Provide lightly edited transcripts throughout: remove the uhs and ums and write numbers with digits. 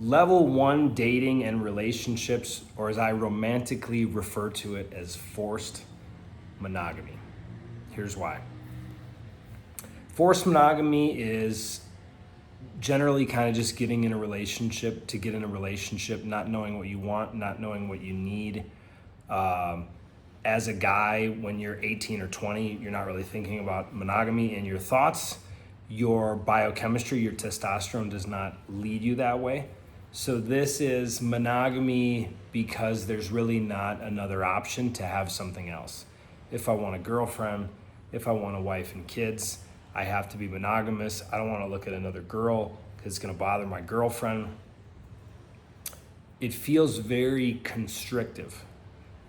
Level 1 dating and relationships, or as I romantically refer to it as forced monogamy. Here's why. Forced monogamy is generally kind of just getting in a relationship to get in a relationship, not knowing what you want, not knowing what you need. As a guy, when you're 18 or 20, you're not really thinking about monogamy in your thoughts. Your biochemistry, your testosterone does not lead you that way. So this is monogamy because there's really not another option to have something else. If I want a girlfriend, if I want a wife and kids, I have to be monogamous. I don't want to look at another girl because it's going to bother my girlfriend. It feels very constrictive.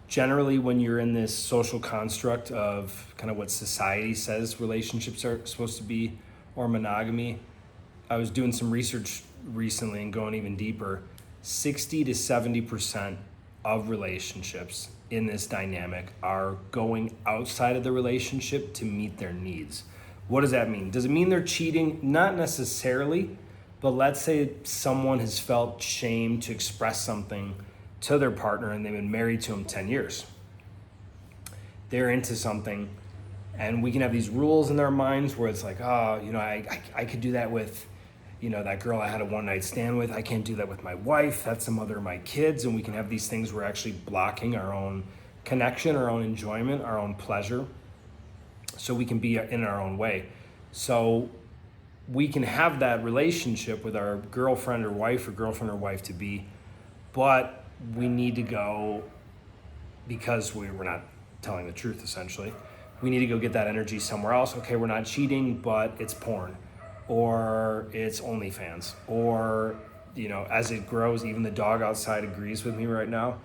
Generally, when you're in this social construct of kind of what society says relationships are supposed to be, or monogamy, I was doing some research recently and going even deeper. 60 to 70% of relationships in this dynamic are going outside of the relationship to meet their needs. What does that mean? Does it mean they're cheating? Not necessarily, but let's say someone has felt shame to express something to their partner and they've been married to him 10 years. They're into something, and we can have these rules in our minds where it's like, oh, I could do that with, that girl I had a one night stand with. I can't do that with my wife. That's the mother of my kids. And we can have these things where we're actually blocking our own connection, our own enjoyment, our own pleasure, so we can be in our own way. So we can have that relationship with our girlfriend or wife to be, but we need to go, because we're not telling the truth essentially, we need to go get that energy somewhere else. Okay, we're not cheating, but it's porn, or it's OnlyFans, or, as it grows, even the dog outside agrees with me right now.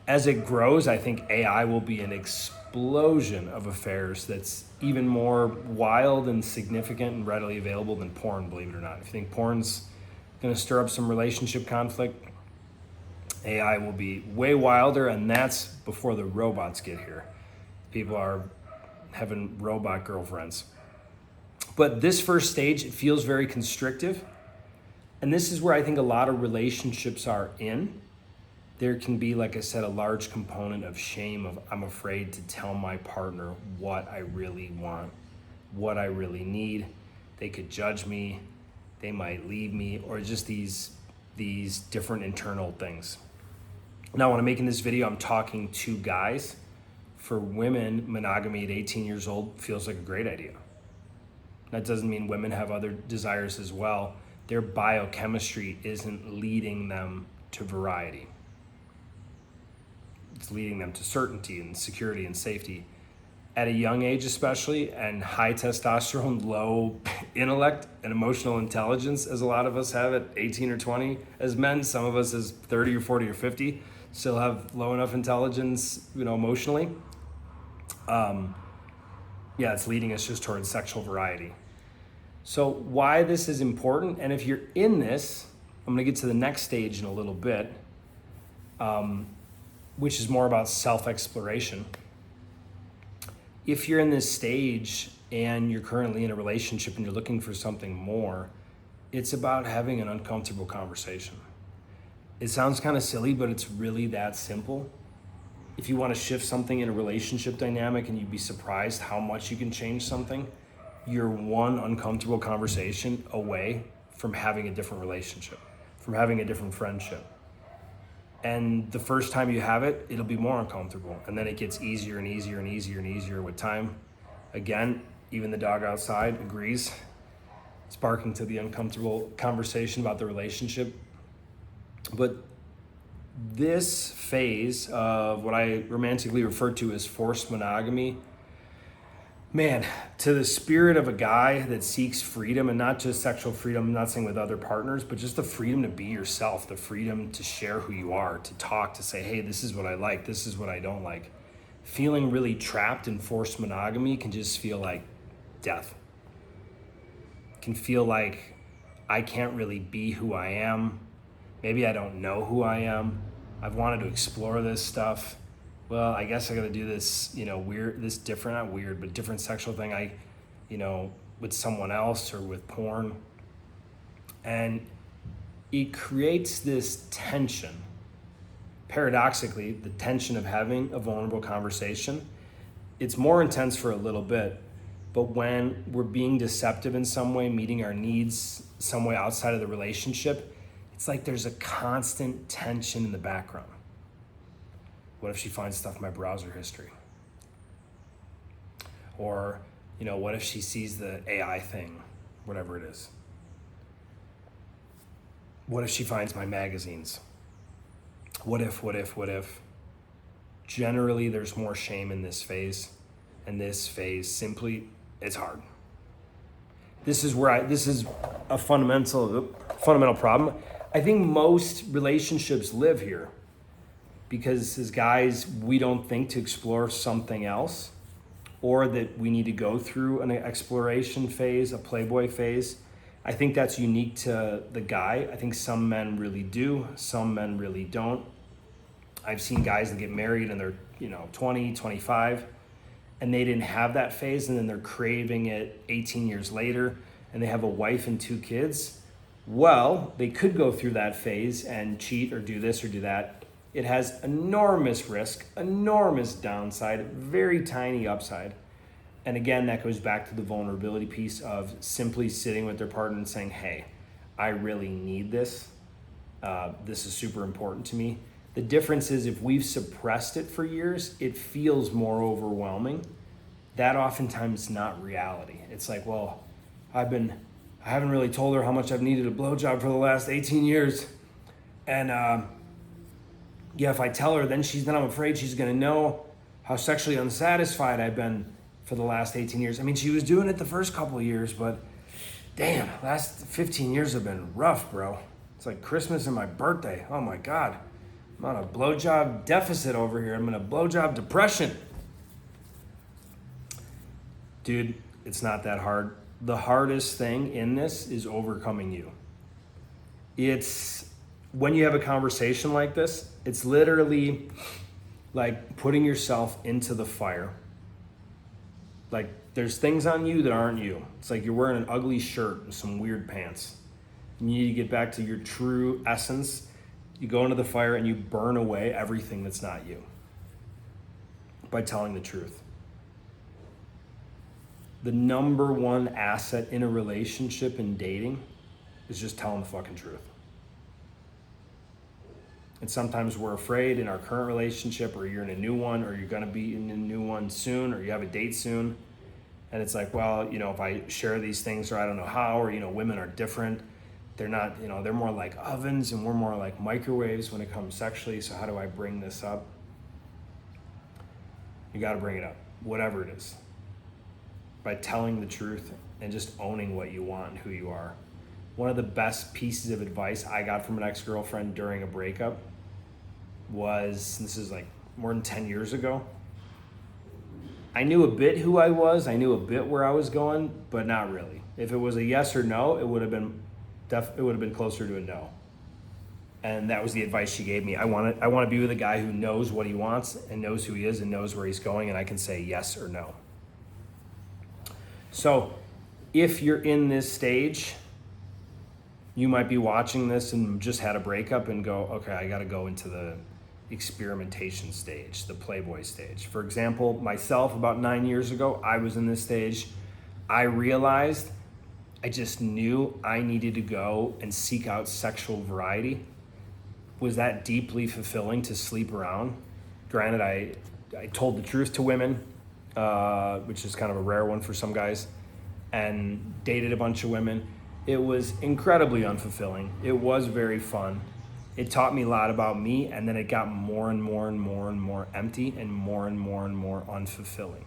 As it grows, I think AI will be an explosion of affairs that's even more wild and significant and readily available than porn, believe it or not. If you think porn's gonna stir up some relationship conflict, AI will be way wilder, and that's before the robots get here. People are having robot girlfriends. But this first stage, it feels very constrictive. And this is where I think a lot of relationships are in. There can be, like I said, a large component of shame of I'm afraid to tell my partner what I really want, what I really need. They could judge me, they might leave me, or just these different internal things. Now, when I'm making this video, I'm talking to guys. For women, monogamy at 18 years old feels like a great idea. That doesn't mean women have other desires as well. Their biochemistry isn't leading them to variety. It's leading them to certainty and security and safety. At a young age especially, and high testosterone, low intellect and emotional intelligence, as a lot of us have at 18 or 20 as men, some of us as 30 or 40 or 50 still have low enough intelligence, emotionally. It's leading us just towards sexual variety. So why this is important, and if you're in this, I'm gonna get to the next stage in a little bit, which is more about self-exploration. If you're in this stage and you're currently in a relationship and you're looking for something more, it's about having an uncomfortable conversation. It sounds kind of silly, but it's really that simple. If you want to shift something in a relationship dynamic, and you'd be surprised how much you can change something, you're one uncomfortable conversation away from having a different relationship, from having a different friendship. And the first time you have it, it'll be more uncomfortable. And then it gets easier and easier and easier and easier with time. Again, even the dog outside agrees. It's barking to the uncomfortable conversation about the relationship. But this phase of what I romantically refer to as forced monogamy, man, to the spirit of a guy that seeks freedom, and not just sexual freedom, I'm not saying with other partners, but just the freedom to be yourself, the freedom to share who you are, to talk, to say, hey, this is what I like, this is what I don't like. Feeling really trapped in forced monogamy can just feel like death. It can feel like I can't really be who I am. Maybe I don't know who I am. I've wanted to explore this stuff. Well, I guess I gotta do this, different sexual thing with someone else or with porn. And it creates this tension. Paradoxically, the tension of having a vulnerable conversation, it's more intense for a little bit, but when we're being deceptive in some way, meeting our needs some way outside of the relationship, it's like there's a constant tension in the background. What if she finds stuff in my browser history? Or, what if she sees the AI thing, whatever it is? What if she finds my magazines? What if? Generally, there's more shame in this phase, and this phase simply, it's hard. This is a fundamental problem. I think most relationships live here because as guys, we don't think to explore something else, or that we need to go through an exploration phase, a playboy phase. I think that's unique to the guy. I think some men really do, some men really don't. I've seen guys that get married and they're 20, 25, and they didn't have that phase, and then they're craving it 18 years later, and they have a wife and 2 kids. Well, they could go through that phase and cheat or do this or do that. It has enormous risk, enormous downside, very tiny upside. And again, that goes back to the vulnerability piece of simply sitting with their partner and saying, hey, I really need this. This is super important to me. The difference is if we've suppressed it for years, it feels more overwhelming. That oftentimes not reality. It's like, well, I haven't really told her how much I've needed a blowjob for the last 18 years. And if I tell her, then I'm afraid she's gonna know how sexually unsatisfied I've been for the last 18 years. I mean, she was doing it the first couple of years, but damn, last 15 years have been rough, bro. It's like Christmas and my birthday. Oh my God. I'm on a blowjob deficit over here. I'm in a blowjob depression. Dude, it's not that hard. The hardest thing in this is overcoming you. It's when you have a conversation like this, it's literally like putting yourself into the fire. Like there's things on you that aren't you. It's like you're wearing an ugly shirt and some weird pants. You need to get back to your true essence. You go into the fire and you burn away everything that's not you by telling the truth. The number one asset in a relationship and dating is just telling the fucking truth. And sometimes we're afraid in our current relationship, or you're in a new one, or you're gonna be in a new one soon, or you have a date soon. And it's like, well, if I share these things, or I don't know how, or, women are different. They're not, they're more like ovens and we're more like microwaves when it comes sexually. So how do I bring this up? You got to bring it up, whatever it is, by telling the truth and just owning what you want and who you are. One of the best pieces of advice I got from an ex-girlfriend during a breakup was, this is like more than 10 years ago. I knew a bit who I was. I knew a bit where I was going, but not really. If it was a yes or no, it would have been closer to a no. And that was the advice she gave me. I want to be with a guy who knows what he wants and knows who he is and knows where he's going, and I can say yes or no. So if you're in this stage, you might be watching this and just had a breakup and go, okay, I got to go into the experimentation stage, the playboy stage. For example, myself, about 9 years ago, I was in this stage. I realized I just knew I needed to go and seek out sexual variety. Was that deeply fulfilling to sleep around? Granted, I told the truth to women, which is kind of a rare one for some guys, and dated a bunch of women. It was incredibly unfulfilling. It was very fun. It taught me a lot about me, and then it got more and more and more and more empty and more unfulfilling,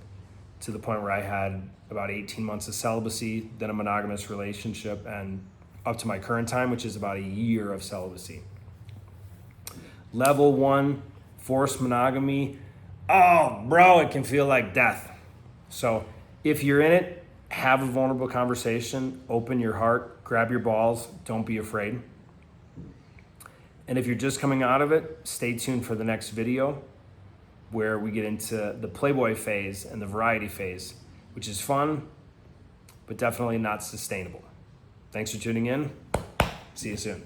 to the point where I had about 18 months of celibacy, then a monogamous relationship, and up to my current time, which is about a year of celibacy. Level 1, forced monogamy. Oh, bro, it can feel like death. So if you're in it, have a vulnerable conversation, open your heart, grab your balls, don't be afraid. And if you're just coming out of it, stay tuned for the next video where we get into the playboy phase and the variety phase, which is fun, but definitely not sustainable. Thanks for tuning in. See you soon.